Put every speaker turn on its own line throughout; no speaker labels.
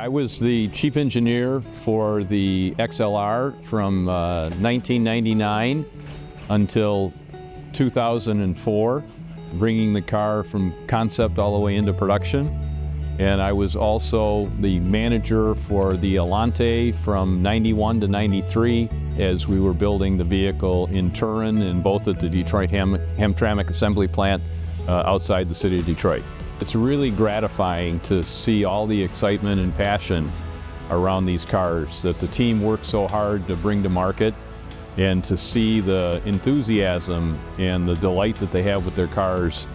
I was the chief engineer for the XLR from 1999 until 2004, bringing the car from concept all the way into production. And I was also the manager for the Allanté from 91 to 93 as we were building the vehicle in Turin and both at the Detroit Hamtramck assembly plant outside the city of Detroit. It's really gratifying to see all the excitement and passion around these cars that the team worked so hard to bring to market, and to see the enthusiasm and the delight that they have with their cars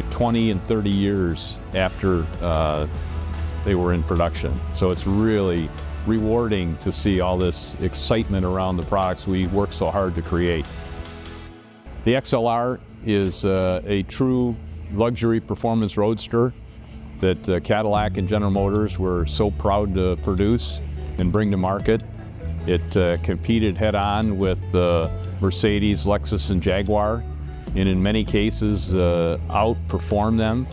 20 and 30 years after they were in production. So it's really rewarding to see all this excitement around the products we worked so hard to create. The XLR is a true luxury performance roadster that Cadillac and General Motors were so proud to produce and bring to market. It competed head-on with Mercedes, Lexus, and Jaguar, and in many cases outperformed them.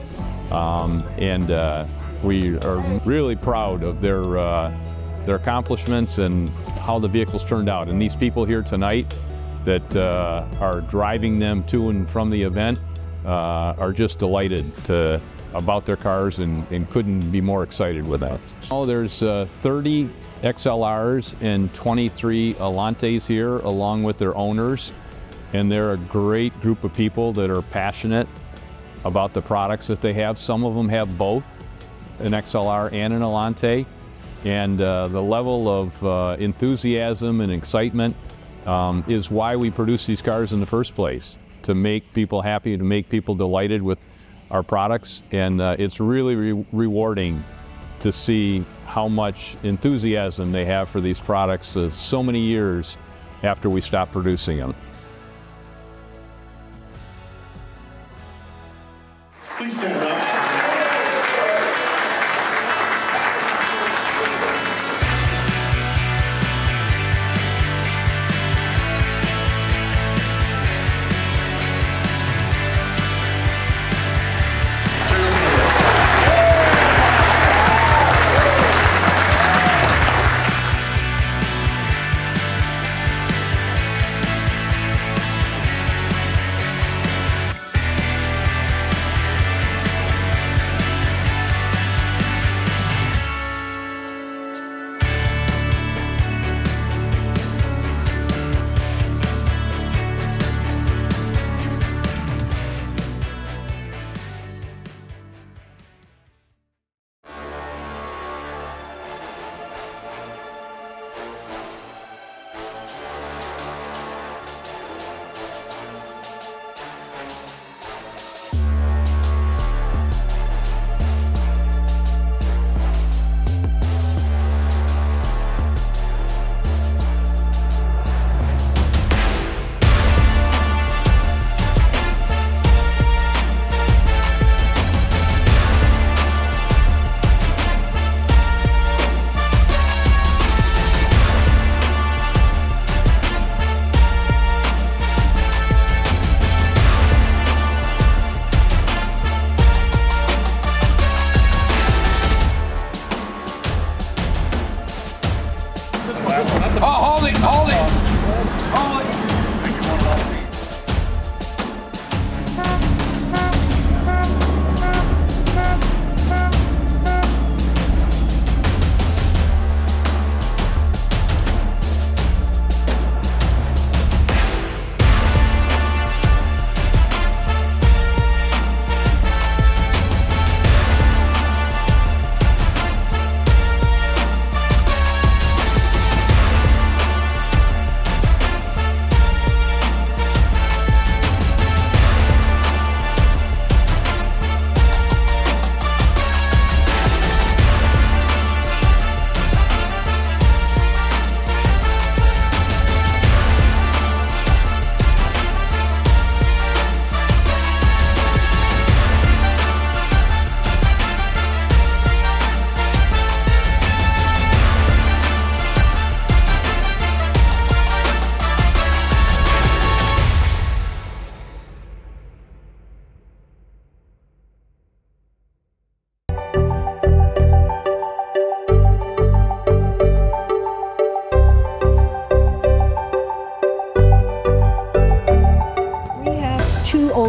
We are really proud of their accomplishments and how the vehicles turned out. And these people here tonight that are driving them to and from the event are just delighted about their cars and couldn't be more excited with that. There's 30 XLRs and 23 Allantés here along with their owners, and they're a great group of people that are passionate about the products that they have. Some of them have both an XLR and an Allanté, and the level of enthusiasm and excitement is why we produce these cars in the first place, to make people happy, to make people delighted with our products. And it's really rewarding to see how much enthusiasm they have for these products so many years after we stopped producing them.
Please stand up.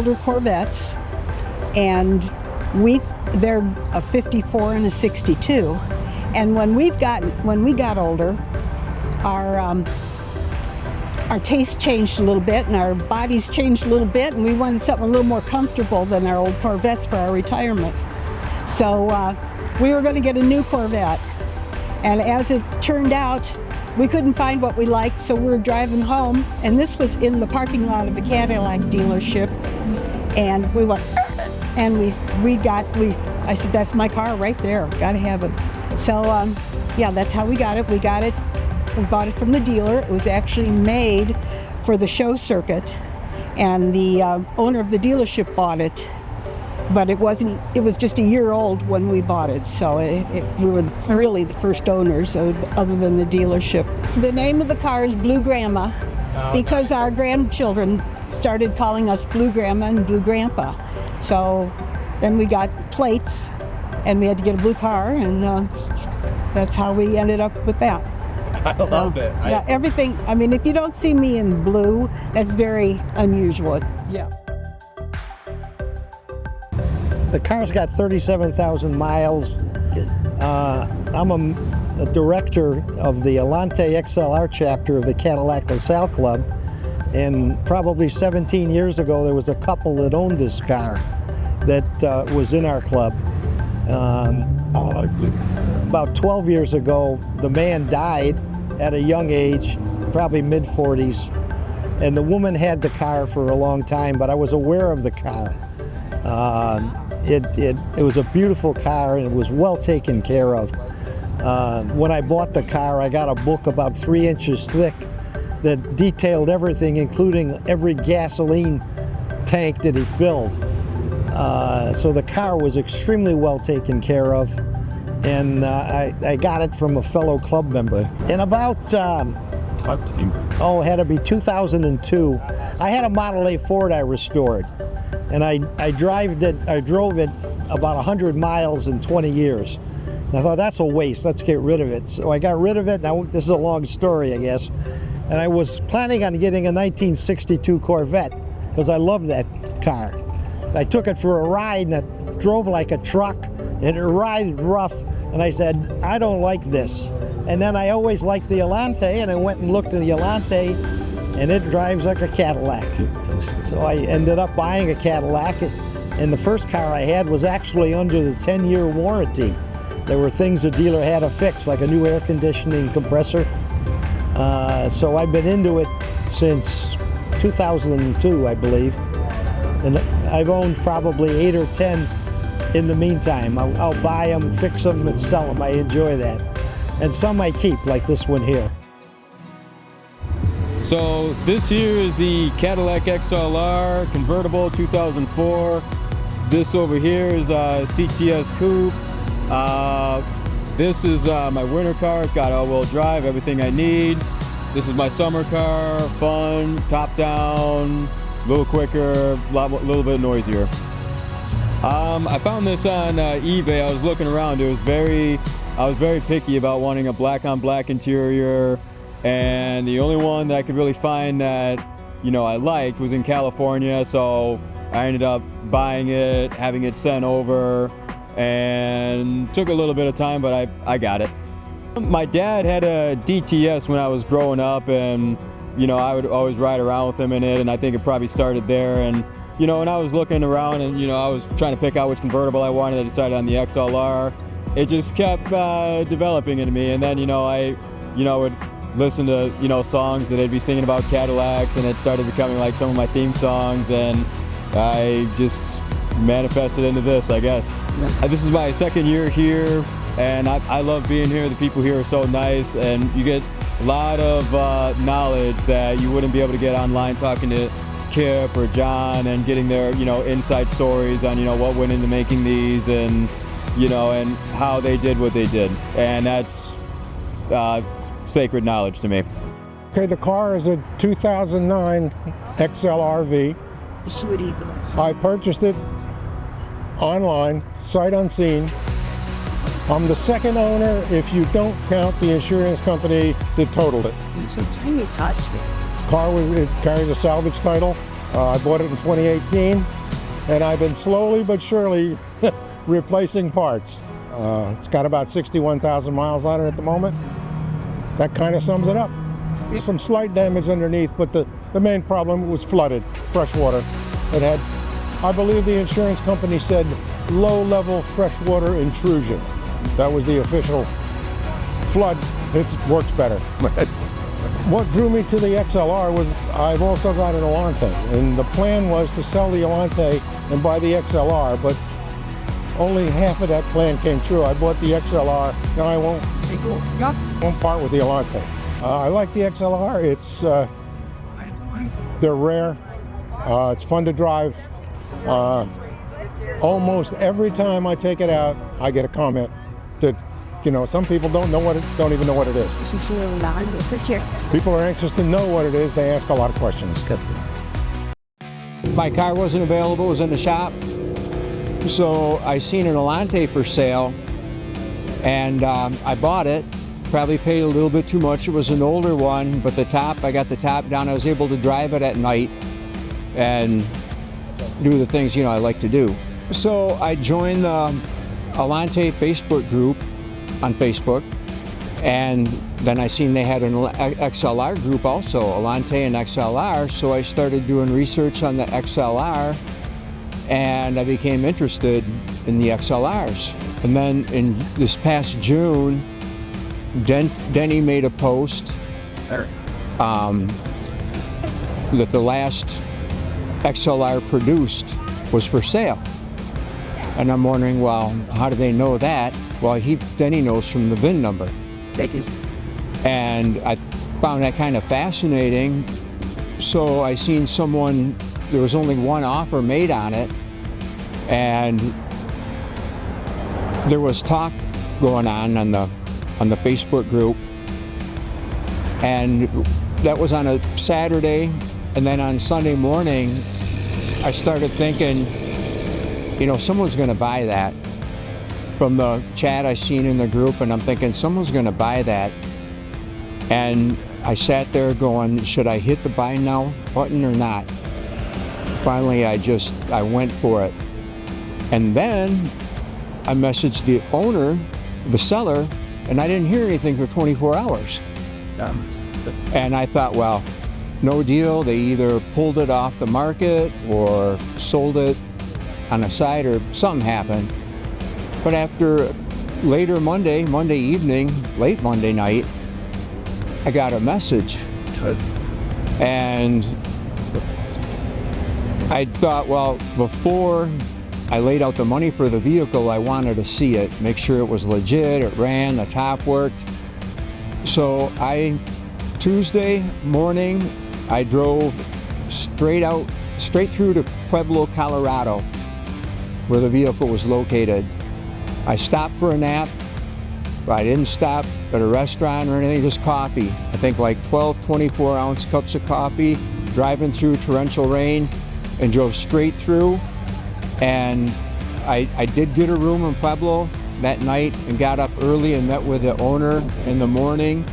older Corvettes, and they're a 54 and a 62. And when we got older, our taste changed a little bit and our bodies changed a little bit, and we wanted something a little more comfortable than our old Corvettes for our retirement. So we were going to get a new Corvette, and as it turned out, we couldn't find what we liked, so we were driving home, and this was in the parking lot of a Cadillac dealership, and we went, and I said, that's my car right there, gotta have it. So yeah, that's how we got it. We bought it from the dealer. It was actually made for the show circuit, and the owner of the dealership bought it, but it was just a year old when we bought it, so we were really the first owners other than the dealership. The name of the car is Blue Grandma, because our grandchildren started calling us Blue Grandma and Blue Grandpa. So then we got plates, and we had to get a blue car, and that's how we ended up with that.
I love it.
Yeah, everything. I mean, if you don't see me in blue, that's very unusual. Yeah.
The car's got 37,000 miles. I'm a director of the Allanté XLR chapter of the Cadillac LaSalle Club, and probably 17 years ago there was a couple that owned this car that was in our club. About 12 years ago, the man died at a young age, probably mid-40s, and the woman had the car for a long time, but I was aware of the car. It was a beautiful car, and it was well taken care of. When I bought the car, I got a book about 3 inches thick that detailed everything, including every gasoline tank that he filled. So the car was extremely well taken care of, and I got it from a fellow club member. In about, it had to be 2002, I had a Model A Ford I restored, and I drove it about 100 miles in 20 years. And I thought, that's a waste, let's get rid of it. So I got rid of it. Now, this is a long story, I guess. And I was planning on getting a 1962 Corvette, because I love that car. I took it for a ride, and it drove like a truck, and it ride rough, and I said, I don't like this. And then I always liked the Allanté, and I went and looked at the Allanté, and it drives like a Cadillac. So I ended up buying a Cadillac, and the first car I had was actually under the 10-year warranty. There were things the dealer had to fix, like a new air conditioning compressor. So I've been into it since 2002, I believe. And I've owned probably 8 or 10 in the meantime. I'll buy them, fix them, and sell them. I enjoy that. And some I keep, like this one here.
So this here is the Cadillac XLR convertible 2004. This over here is a CTS Coupe. This is my winter car. It's got all-wheel drive, everything I need. This is my summer car, fun, top down, a little quicker, a little bit noisier. I found this on eBay. I was looking around. I was very picky about wanting a black-on-black interior, and the only one that I could really find that I liked was in California. So I ended up buying it, having it sent over, and took a little bit of time, but I got it. My dad had a DTS when I was growing up, and I would always ride around with him in it, and I think it probably started there. And when I was looking around and I was trying to pick out which convertible I wanted, I decided on the XLR. It just kept developing into me, and then I would listen to songs that they'd be singing about Cadillacs, and it started becoming like some of my theme songs, and I just manifested into this, I guess. Yeah. This is my second year here, and I love being here. The people here are so nice, and you get a lot of knowledge that you wouldn't be able to get online, talking to Kip or John and getting their inside stories on what went into making these, and and how they did what they did, and that's sacred knowledge to me.
Okay, the car is a 2009 XLR-V.
Sweet Eagle.
I purchased it online, sight unseen. I'm the second owner if you don't count the insurance company that totaled it.
It's a tiny touch.
It carries a salvage title. I bought it in 2018, and I've been slowly but surely replacing parts. It's got about 61,000 miles on it at the moment. That kind of sums it up. Some slight damage underneath, but the main problem was flooded, fresh water. It had, I believe the insurance company said, low-level freshwater intrusion. That was the official flood. It works better. What drew me to the XLR was I've also got an Allanté, and the plan was to sell the Allanté and buy the XLR, but only half of that plan came true. I bought the XLR, and I won't part with the Allanté. I like the XLR. It's they're rare. It's fun to drive. Almost every time I take it out, I get a comment that, some people don't even know what it is. People are anxious to know what it is. They ask a lot of questions.
My car wasn't available, it was in the shop. So I seen an Allanté for sale, and I bought it. Probably paid a little bit too much. It was an older one, but I got the top down. I was able to drive it at night and do the things, I like to do. So I joined the Allanté Facebook group on Facebook, and then I seen they had an XLR group also, Allanté and XLR, so I started doing research on the XLR, and I became interested in the XLRs. And then in this past June, Denny made a post that the last XLR produced was for sale. And I'm wondering, well, how do they know that? Well, Denny knows from the VIN number. And I found that kind of fascinating. So I seen there was only one offer made on it, and there was talk going on the Facebook group, and that was on a Saturday. And then on Sunday morning, I started thinking, someone's going to buy that. From the chat I seen in the group, and I'm thinking, someone's going to buy that. And I sat there going, should I hit the buy now button or not? Finally, I went for it. And then I messaged the owner, the seller, and I didn't hear anything for 24 hours. And I thought, well, no deal. They either pulled it off the market or sold it on a site, or something happened. But after later Monday evening, late Monday night, I got a message. And I thought, well, before I laid out the money for the vehicle, I wanted to see it, make sure it was legit, it ran, the top worked. So Tuesday morning, I drove straight through to Pueblo, Colorado, where the vehicle was located. I stopped for a nap, but I didn't stop at a restaurant or anything, just coffee. I think like 12 24-ounce cups of coffee, driving through torrential rain, and drove straight through. And I did get a room in Pueblo that night and got up early and met with the owner in the morning.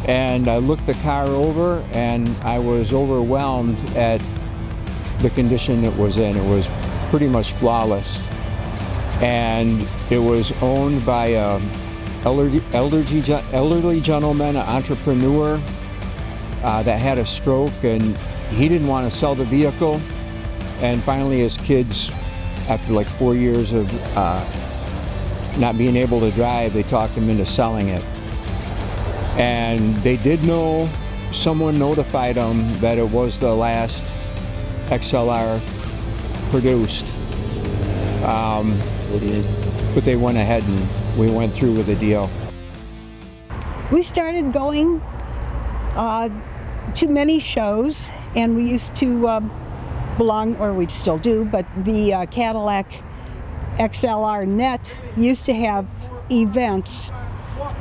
And I looked the car over, and I was overwhelmed at the condition it was in. It was pretty much flawless. And it was owned by an elderly gentleman, an entrepreneur that had a stroke, and he didn't want to sell the vehicle. And finally his kids, after like 4 years of not being able to drive, they talked him into selling it. And they did know, someone notified them that it was the last XLR produced. But they went ahead and we went through with the deal.
We started going to many shows, and we used to belong, or we still do, but the Cadillac XLR Net used to have events,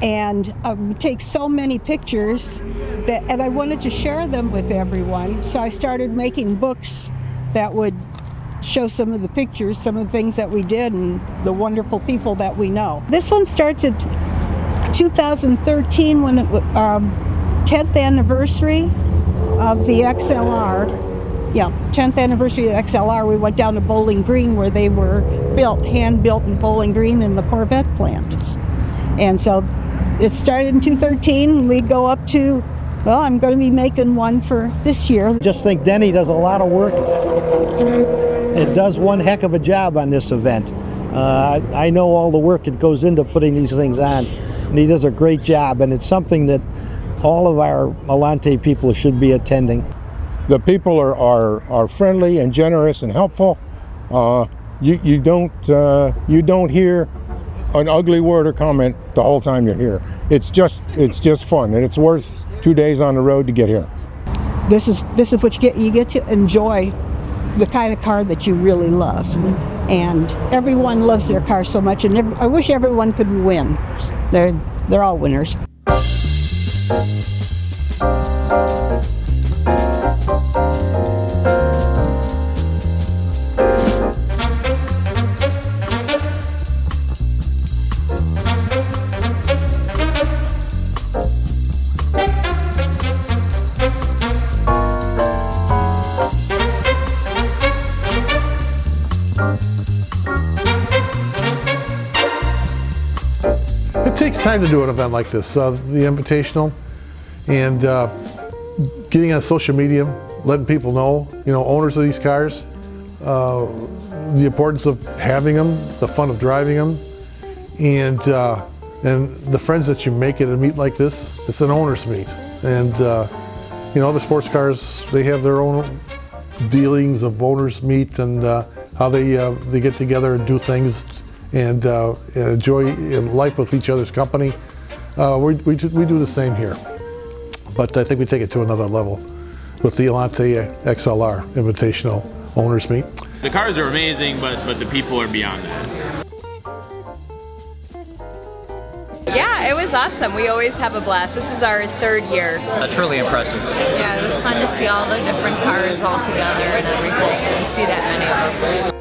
and we take so many pictures and I wanted to share them with everyone, so I started making books that would show some of the pictures, some of the things that we did, and the wonderful people that we know. This one starts at 2013, when it 10th anniversary of the XLR, Yeah, 10th anniversary of the XLR, we went down to Bowling Green where they were built, hand-built in Bowling Green in the Corvette plant. And so it started in 2013, and we go up to, well, I'm going to be making one for this year.
Just think Denny does a lot of work. It does one heck of a job on this event. I know all the work that goes into putting these things on, and he does a great job, and it's something that all of our Allanté people should be attending.
The people are friendly and generous and helpful. You don't hear an ugly word or comment the whole time you're here. It's just fun, and it's worth 2 days on the road to get here.
This is what you get to enjoy the kind of car that you really love, and everyone loves their car so much, and I wish everyone could win. They're all winners.
It takes time to do an event like this, the Invitational, and getting on social media, letting people know, owners of these cars, the importance of having them, the fun of driving them, and the friends that you make at a meet like this. It's an owner's meet, and the sports cars, they have their own dealings of owners meet and how they get together and do things and enjoy life with each other's company. We do the same here, but I think we take it to another level with the Allanté XLR Invitational Owners Meet.
The cars are amazing, but the people are beyond that.
Yeah, it was awesome. We always have a blast. This is our 3rd year.
Truly impressive.
Yeah, it was fun to see all the different cars all together and everything, and see that many of them.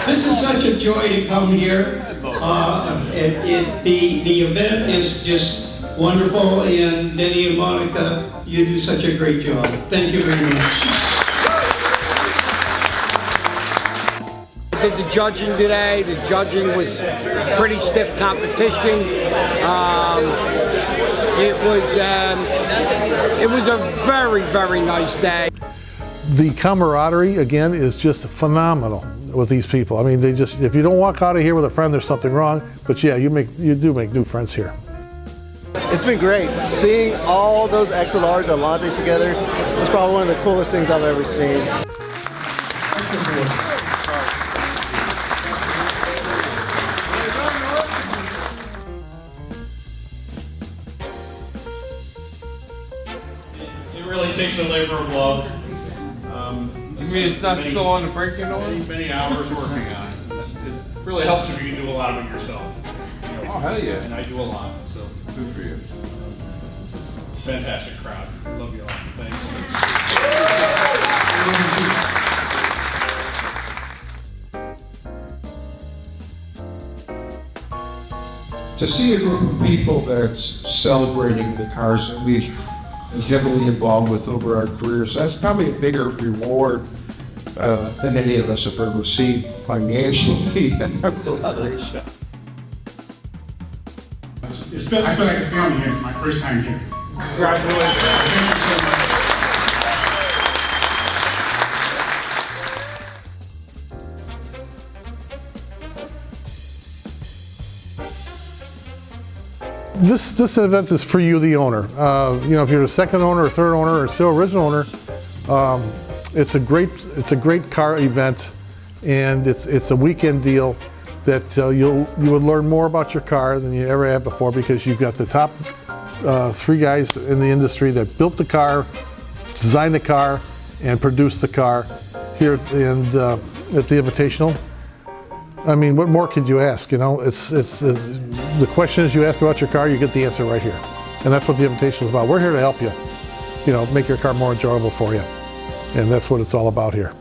This is such a joy to come here. The event is just wonderful, and Denny and Monica, you do such a great job. Thank you very much.
I did the judging today. The judging was pretty stiff competition. It was a very, very nice day.
The camaraderie, again, is just phenomenal with these people. I mean, if you don't walk out of here with a friend, there's something wrong. But yeah, you do make new friends here.
It's been great. Seeing all those XLRs and Allantés together was probably one of the coolest things I've ever seen.
It really takes a labor of love.
You mean it's not still on the breaking order?
Many hours working on it. It really helps if you can do a lot of it yourself.
Oh, hell yeah.
And I do a lot, so.
Good for you.
Fantastic crowd. Love you all. Thanks.
To see a group of people that's celebrating the cars that we've been heavily involved with over our careers, that's probably a bigger reward than any of us have ever received financially.
I feel like a family here. It's my first time here.
Congratulations.
Thank you so much.
This event is for you, the owner. If you're a second owner or third owner or still original owner, it's a great car event, and it's a weekend deal that you would learn more about your car than you ever have before, because you've got the top 3 guys in the industry that built the car, designed the car, and produced the car here at the Invitational. I mean, what more could you ask? The questions you ask about your car, you get the answer right here, and that's what the Invitational is about. We're here to help you, make your car more enjoyable for you, and that's what it's all about here.